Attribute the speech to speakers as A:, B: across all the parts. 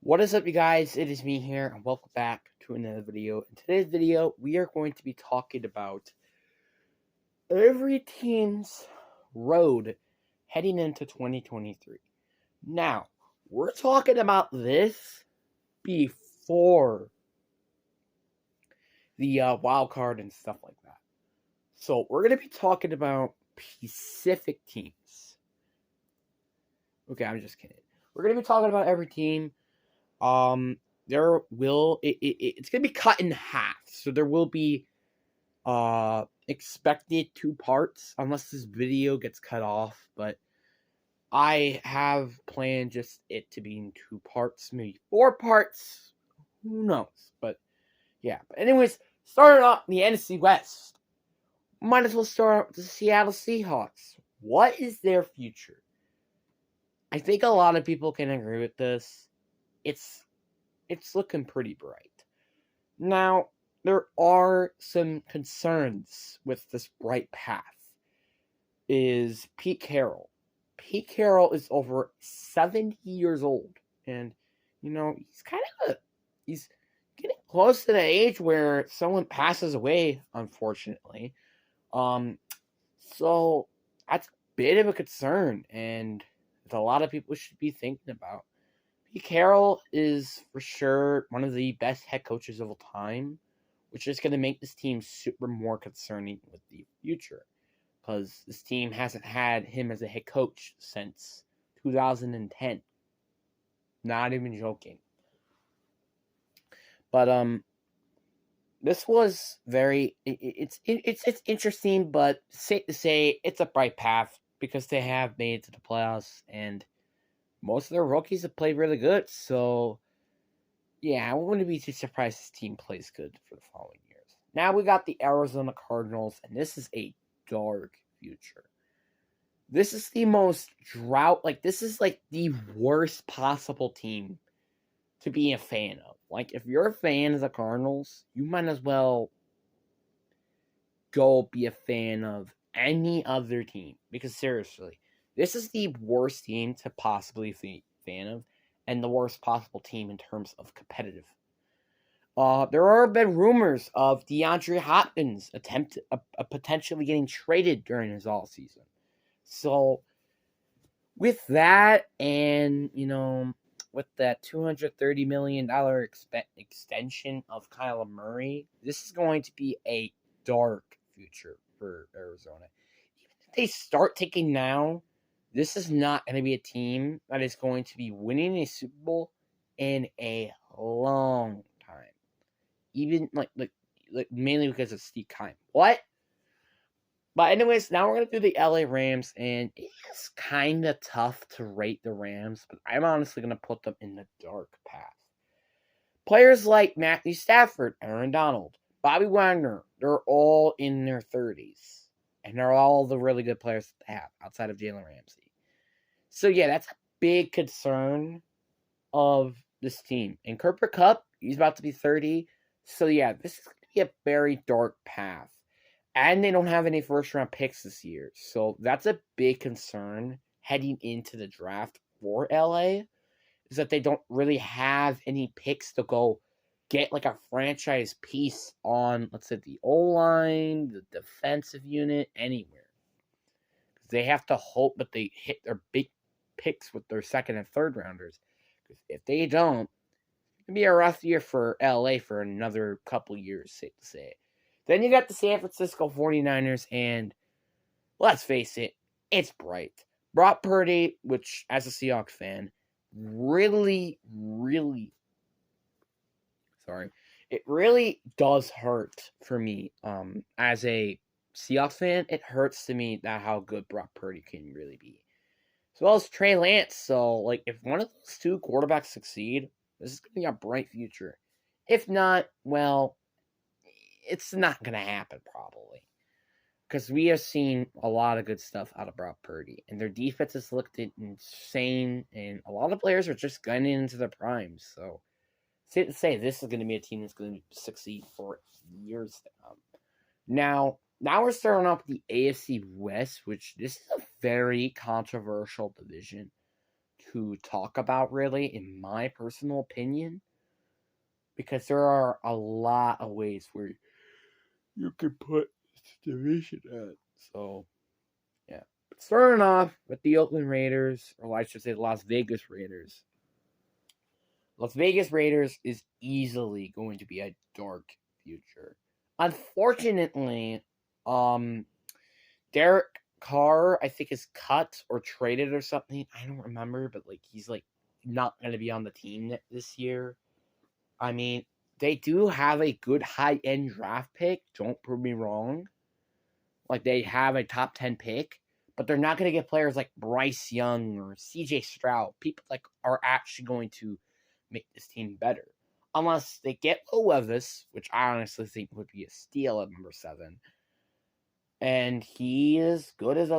A: What is up, you guys? It is me here, and welcome back to another video. In today's video, we are going to be talking about every team's road heading into 2023. Now, we're talking about this before the wild card and stuff like that. So, we're going to be talking about specific teams. Okay, I'm just kidding. We're going to be talking about every team. It's gonna be cut in half, so there will be expected 2 parts unless this video gets cut off, but I have planned just it to be in 2 parts, maybe 4 parts, who knows. But yeah, but anyways, starting off in the NFC West, might as well start with the Seattle Seahawks. What is their future? I think a lot of people can agree with this. It's looking pretty bright. Now, there are some concerns with this bright path. Is Pete Carroll. Pete Carroll is over 70 years old, and he's getting close to the age where someone passes away, unfortunately. So that's a bit of a concern, and a lot of people should be thinking about. Pete Carroll is for sure one of the best head coaches of all time, which is going to make this team super more concerning with the future, because this team hasn't had him as a head coach since 2010. Not even joking. But this was it's interesting, but safe to say it's a bright path because they have made it to the playoffs and most of their rookies have played really good. So yeah, I wouldn't be too surprised this team plays good for the following years. Now we got the Arizona Cardinals, and this is a dark future. This is the most drought, this is like the worst possible team to be a fan of. Like, if you're a fan of the Cardinals, you might as well go be a fan of any other team. Because seriously, this is the worst team to possibly be a fan of, and the worst possible team in terms of competitive. There are been rumors of DeAndre Hopkins potentially getting traded during his all season. So with that, and with that $230 million extension of Kyler Murray, this is going to be a dark future for Arizona. Even if they start taking now, this is not going to be a team that is going to be winning a Super Bowl in a long time. Even like mainly because of Steve Keim. What? But anyways, now we're gonna do the LA Rams, and it is kind of tough to rate the Rams, but I'm honestly gonna put them in the dark path. Players like Matthew Stafford, Aaron Donald, Bobby Wagner, they're all in their 30s, and they're all the really good players to have outside of Jalen Ramsey. So yeah, that's a big concern of this team. And Cooper Kupp, he's about to be 30. So yeah, this is going to be a very dark path. And they don't have any first-round picks this year. So that's a big concern heading into the draft for LA, is that they don't really have any picks to go get like a franchise piece on, let's say, the O-line, the defensive unit, anywhere. They have to hope that they hit their big picks with their second and third rounders. Because if they don't, it's going to be a rough year for LA for another couple years, safe to say. Then you got the San Francisco 49ers, and let's face it, it's bright. Brock Purdy, which, as a Seahawks fan, really it really does hurt for me. As a Seahawks fan, it hurts to me that how good Brock Purdy can really be. As well as Trey Lance. So, like, if one of those two quarterbacks succeed, this is going to be a bright future. If not, well, it's not going to happen probably. Because we have seen a lot of good stuff out of Brock Purdy. And their defense has looked insane. And a lot of players are just gunning into their primes. So, safe to say, this is going to be a team that's going to succeed for years to come. Now we're starting off with the AFC West, which this is a very controversial division. to talk about, really, in my personal opinion, because there are a lot of ways where you could put this division at. So, yeah. But starting off with the Oakland Raiders, or I should say the Las Vegas Raiders. Las Vegas Raiders is easily going to be a dark future. Unfortunately, Derek Carr, I think, is cut or traded or something. I don't remember, but he's not going to be on the team this year. I mean, they do have a good high-end draft pick. Don't prove me wrong. They have a top 10 pick, but they're not going to get players like Bryce Young or CJ Stroud. People are actually going to make this team better. Unless they get Will Levis, which I honestly think would be a steal at number 7. And he is good as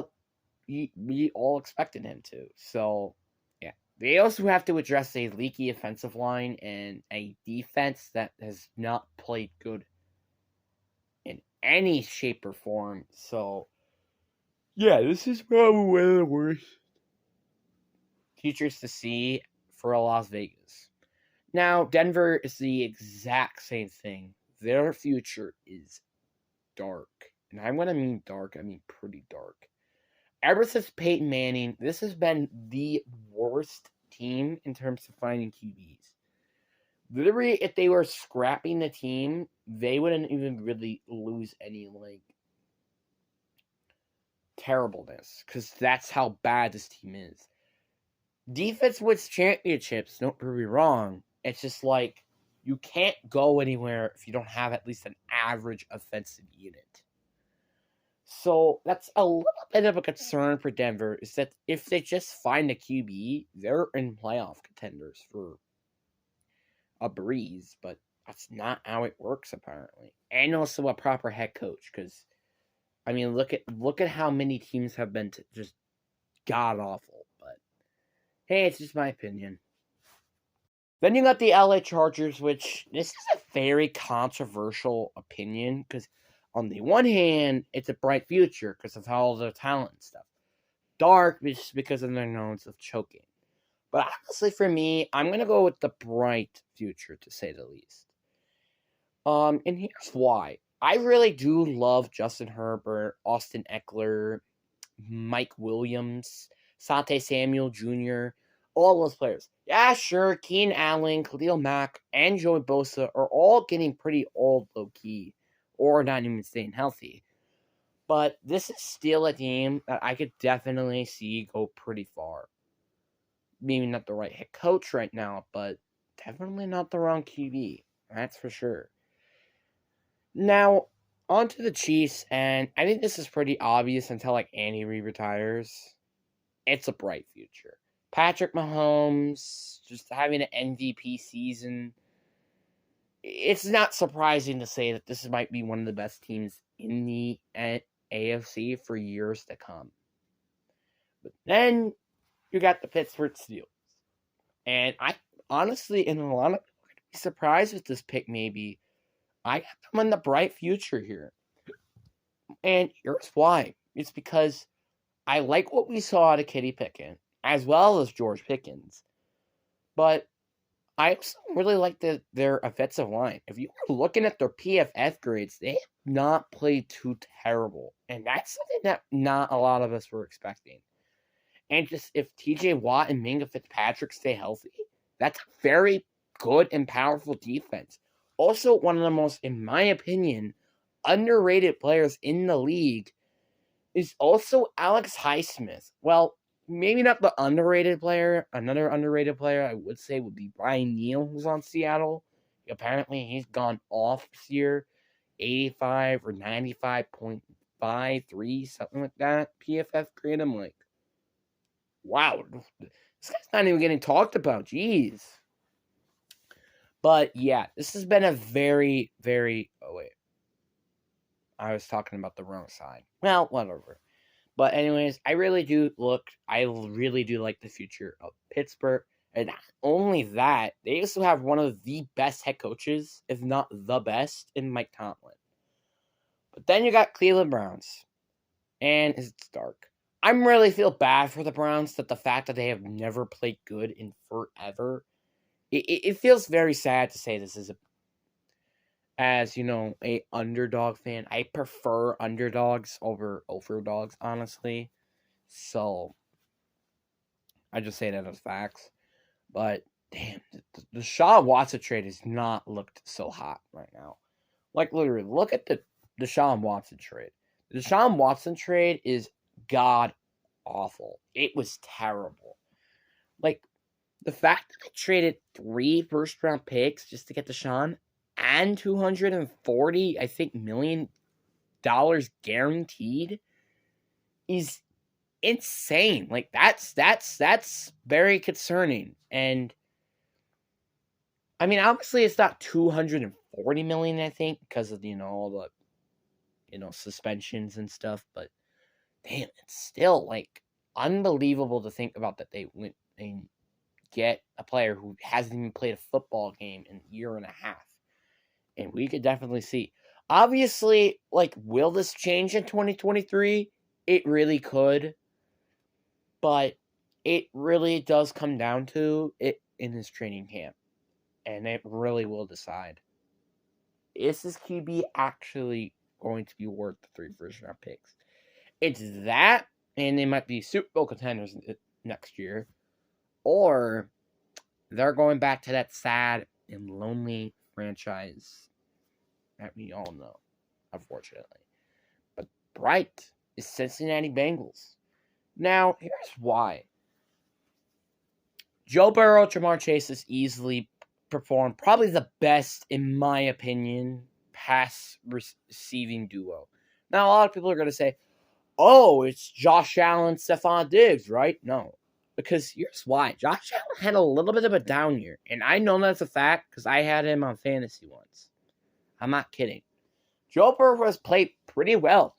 A: we all expected him to. So, yeah. They also have to address a leaky offensive line and a defense that has not played good in any shape or form. So, yeah, this is probably one of the worst futures to see for Las Vegas. Now, Denver is the exact same thing. Their future is dark. And when I mean dark, I mean pretty dark. Ever since Peyton Manning, this has been the worst team in terms of finding QBs. Literally, if they were scrapping the team, they wouldn't even really lose any, terribleness. Because that's how bad this team is. Defense wins championships, don't prove me wrong. It's just you can't go anywhere if you don't have at least an average offensive unit. So that's a little bit of a concern for Denver, is that if they just find a QB, they're in playoff contenders for a breeze, but that's not how it works apparently. And also a proper head coach, because I mean, look at how many teams have been just god awful. But hey, it's just my opinion. Then you got the LA Chargers, which this is a very controversial opinion, because on the one hand, it's a bright future because of all the talent and stuff. Dark just because of their knowns of choking. But honestly, for me, I'm going to go with the bright future, to say the least. And here's why. I really do love Justin Herbert, Austin Eckler, Mike Williams, Sante Samuel Jr., all those players. Yeah, sure, Keenan Allen, Khalil Mack, and Joey Bosa are all getting pretty old, low-key, or not even staying healthy. But this is still a team that I could definitely see go pretty far. Maybe not the right head coach right now, but definitely not the wrong QB. That's for sure. Now, on to the Chiefs, and I think this is pretty obvious until Andy Reid retires. It's a bright future. Patrick Mahomes just having an MVP season. It's not surprising to say that this might be one of the best teams in the AFC for years to come. But then you got the Pittsburgh Steelers. And I honestly, in a lot of people, I'd be surprised with this pick maybe. I got them in the bright future here. And here's why. It's because I like what we saw out of Kenny Pickett, as well as George Pickens. But I also really like their offensive line. If you were looking at their PFF grades, they have not played too terrible. And that's something that not a lot of us were expecting. And just if TJ Watt and Minka Fitzpatrick stay healthy, that's a very good and powerful defense. Also, one of the most, in my opinion, underrated players in the league is also Alex Highsmith. Well, maybe not the underrated player. Another underrated player I would say would be Brian Neal, who's on Seattle. Apparently, he's gone off this year. 85 or 95.53, something like that. PFF grade. I'm like, wow, this guy's not even getting talked about. Jeez. But yeah, this has been a very, very... Oh, wait. I was talking about the wrong side. Well, whatever. But anyways, I really do like the future of Pittsburgh. And not only that, they also have one of the best head coaches, if not the best, in Mike Tomlin. But then you got Cleveland Browns. And it's dark. I'm really feel bad for the Browns that the fact that they have never played good in forever. It feels very sad to say this as a underdog fan. I prefer underdogs over overdogs, honestly. So I just say that as facts. But damn, the Deshaun Watson trade has not looked so hot right now. Like literally, look at the Deshaun Watson trade. The Deshaun Watson trade is god awful. It was terrible. Like the fact that they traded 3 first-round picks just to get Deshaun and 240, I think, $1 million guaranteed is insane. Like that's very concerning. And I mean, obviously it's not 240 million, I think, because of all the suspensions and stuff, but damn, it's still like unbelievable to think about that they went and get a player who hasn't even played a football game in a year and a half. And we could definitely see. Obviously, like, will this change in 2023? It really could. But it really does come down to it in his training camp. And it really will decide. Is this QB actually going to be worth the 3 first-round picks? It's that, and they might be Super Bowl contenders next year. Or they're going back to that sad and lonely franchise that we all know, unfortunately. But bright is Cincinnati Bengals. Now, here's why. Joe Burrow, Ja'Marr Chase has easily performed probably the best, in my opinion, pass receiving duo. Now, a lot of people are going to say, oh, it's Josh Allen, Stephon Diggs, right? No. Because here's why. Josh Allen had a little bit of a down year. And I know that's a fact because I had him on fantasy once. I'm not kidding. Joe Burrow has played pretty well.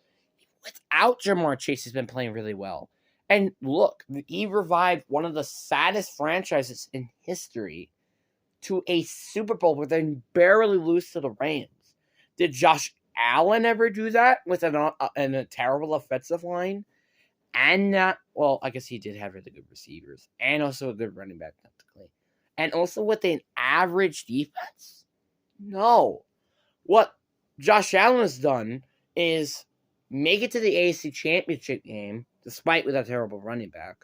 A: Without Ja'Marr Chase, he's been playing really well. And look, he revived one of the saddest franchises in history to a Super Bowl where they barely lose to the Rams. Did Josh Allen ever do that with a terrible offensive line? And not, well, I guess he did have really good receivers and also a good running back technically. And also with an average defense? No. What Josh Allen has done is make it to the AFC Championship game, despite with a terrible running back,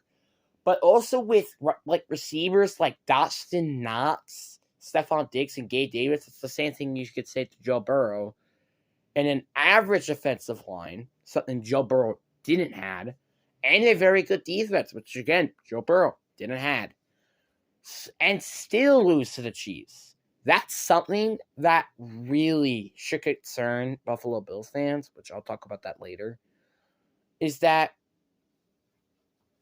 A: but also with like receivers like Dawson Knox, Stephon Diggs, and Gabe Davis. It's the same thing you could say to Joe Burrow. And an average offensive line, something Joe Burrow didn't have, and a very good defense, which again, Joe Burrow didn't have, and still lose to the Chiefs. That's something that really should concern Buffalo Bills fans, which I'll talk about that later, is that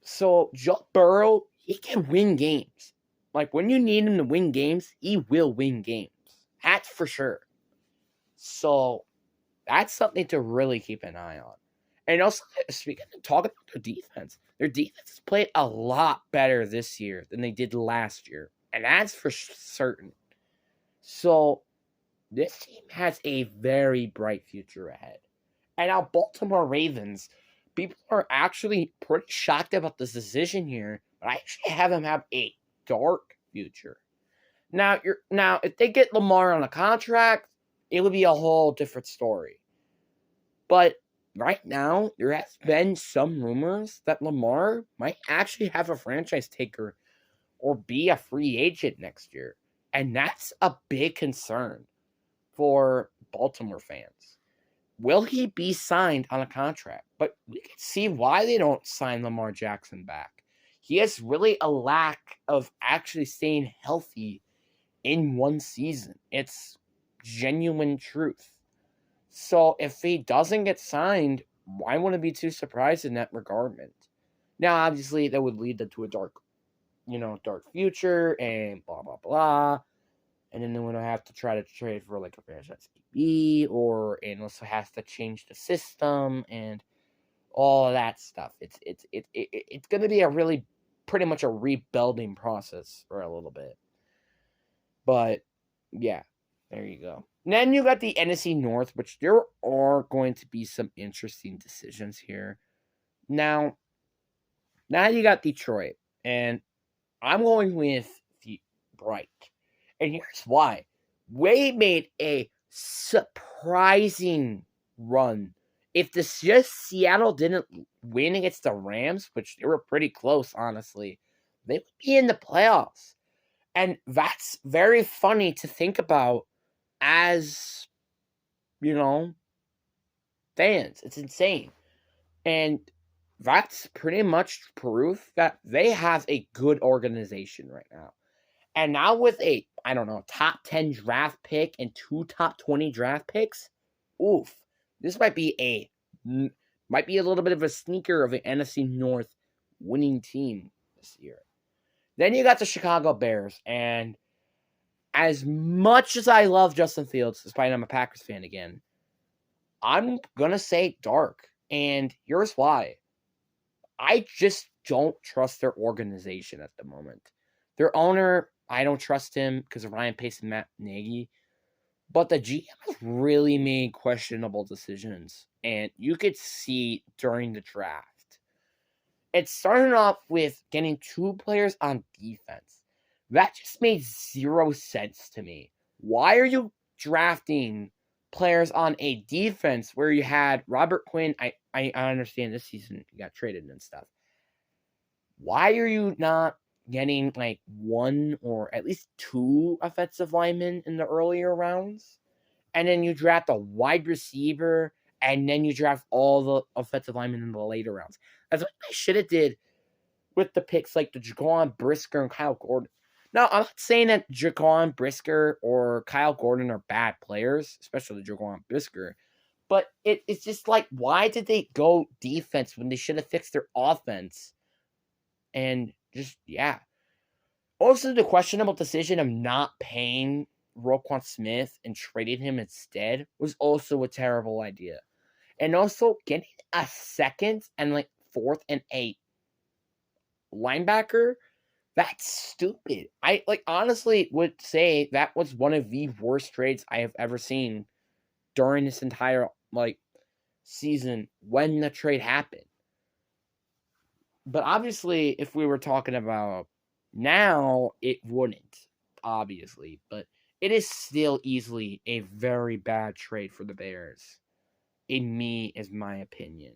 A: so Joe Burrow, he can win games. Like, when you need him to win games, he will win games. That's for sure. So, that's something to really keep an eye on. And also, talking about their defense played a lot better this year than they did last year. And that's for certain. So, this team has a very bright future ahead. And now, Baltimore Ravens, people are actually pretty shocked about this decision here, but I actually have them have a dark future. Now, if they get Lamar on a contract, it would be a whole different story. But right now, there has been some rumors that Lamar might actually have a franchise taker or be a free agent next year. And that's a big concern for Baltimore fans. Will he be signed on a contract? But we can see why they don't sign Lamar Jackson back. He has really a lack of actually staying healthy in one season. It's genuine truth. So if he doesn't get signed, I wouldn't be too surprised in that regard. Now, obviously, that would lead them to a dark future and blah, blah, blah. And then they would have to try to trade for like a franchise QB and also has to change the system and all of that stuff. It's going to be a really pretty much a rebuilding process for a little bit. But yeah, there you go. And then you got the NFC North, which there are going to be some interesting decisions here. Now, Now you got Detroit, and I'm going with the Bright. And here's why. They made a surprising run. If this just Seattle didn't win against the Rams, which they were pretty close, honestly, they would be in the playoffs. And that's very funny to think about as, fans. It's insane. And that's pretty much proof that they have a good organization right now. And now with a, top 10 draft pick and 2 top 20 draft picks, oof, this might be a little bit of a sneaker of an NFC North winning team this year. Then you got the Chicago Bears, and as much as I love Justin Fields, despite I'm a Packers fan again, I'm gonna say dark, and here's why. I just don't trust their organization at the moment. Their owner, I don't trust him because of Ryan Pace and Matt Nagy. But the GM has really made questionable decisions. And you could see during the draft. It started off with getting 2 players on defense. That just made 0 sense to me. Why are you drafting players on a defense where you had Robert Quinn? I understand this season he got traded and stuff. Why are you not getting like 1 or at least 2 offensive linemen in the earlier rounds? And then you draft a wide receiver, and then you draft all the offensive linemen in the later rounds. That's what they should have did with the picks like the Jaquan Brisker and Kyle Gordon. Now, I'm not saying that Jaquan Brisker or Kyle Gordon are bad players, especially Jaquan Brisker. But it's just like, why did they go defense when they should have fixed their offense? And just, yeah. Also, the questionable decision of not paying Roquan Smith and trading him instead was also a terrible idea. And also, getting a second and like 4th and 8 linebacker, that's stupid. I honestly would say that was one of the worst trades I have ever seen during this entire season when the trade happened. But obviously, if we were talking about now, it wouldn't, obviously. But it is still easily a very bad trade for the Bears. Is my opinion.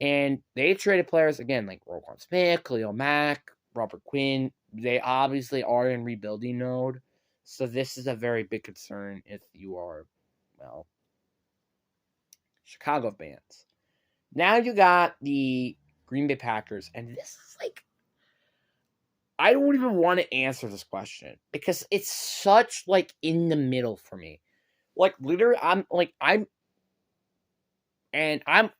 A: And they traded players, again, like Roquan Smith, Khalil Mack, Robert Quinn. They obviously are in rebuilding mode. So this is a very big concern if you are, Chicago fans. Now you got the Green Bay Packers. And this is I don't even want to answer this question because it's such in the middle for me. Literally, I'm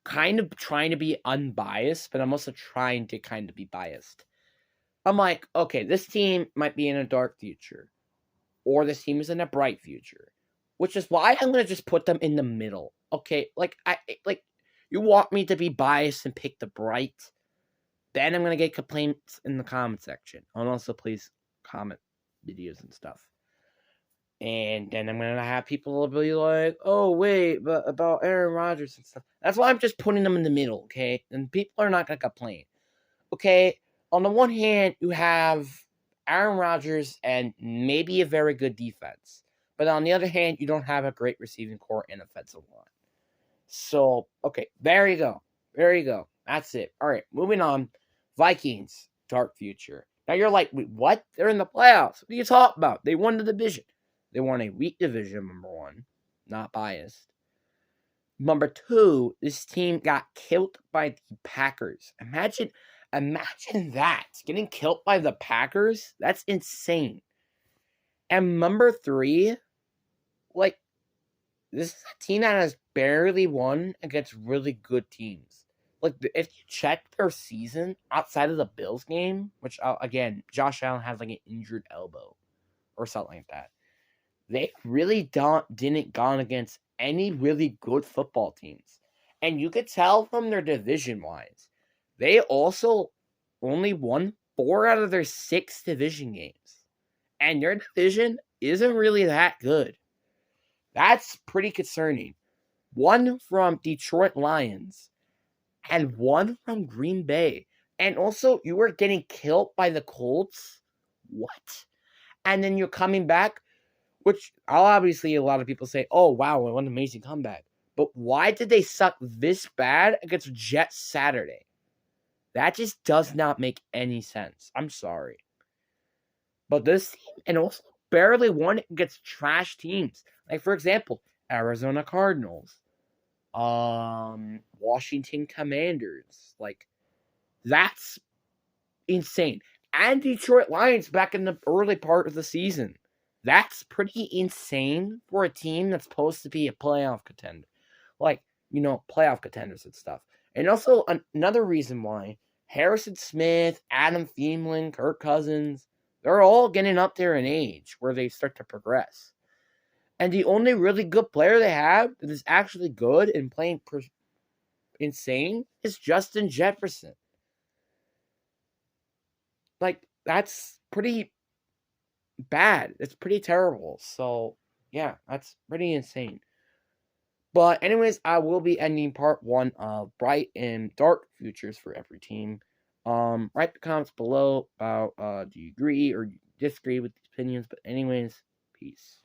A: kind of trying to be unbiased, but I'm also trying to kind of be biased. I'm like, okay, this team might be in a dark future, or this team is in a bright future, which is why I'm gonna just put them in the middle. Okay, you want me to be biased and pick the bright, then I'm gonna get complaints in the comment section. And also, please comment videos and stuff. And then I'm gonna have people be like, "Oh wait, but about Aaron Rodgers and stuff." That's why I'm just putting them in the middle, okay? And people are not gonna complain. Okay, on the one hand, you have Aaron Rodgers and maybe a very good defense, but on the other hand, you don't have a great receiving core and offensive line. So, okay, there you go. There you go. That's it. All right, moving on. Vikings, dark future. Now you're like, wait, what? They're in the playoffs. What are you talking about? They won the division. They won a weak division, number 1. Not biased. Number 2, this team got killed by the Packers. Imagine that. Getting killed by the Packers? That's insane. And number 3, this is a team that has barely won against really good teams. If you check their season outside of the Bills game, which, again, Josh Allen has an injured elbow or something like that, they really didn't gone against any really good football teams. And you could tell from their division-wise, they also only won 4 out of their 6 division games. And their division isn't really that good. That's pretty concerning. 1 from Detroit Lions and 1 from Green Bay. And also, you were getting killed by the Colts. What? And then you're coming back, which obviously a lot of people say, oh, wow, what an amazing comeback. But why did they suck this bad against Jets Saturday? That just does not make any sense. I'm sorry. But this team, and also barely won against trash teams. Like, for example, Arizona Cardinals, Washington Commanders. Like, that's insane. And Detroit Lions back in the early part of the season. That's pretty insane for a team that's supposed to be a playoff contender. Like, playoff contenders and stuff. And also, another reason why Harrison Smith, Adam Thielen, Kirk Cousins, they're all getting up there in age where they start to progress. And the only really good player they have that is actually good and playing insane is Justin Jefferson. Like, that's pretty bad. It's pretty terrible. So, yeah, that's pretty insane. But anyways, I will be ending part 1 of bright and dark futures for every team. Write the comments below about do you agree or disagree with these opinions. But anyways, peace.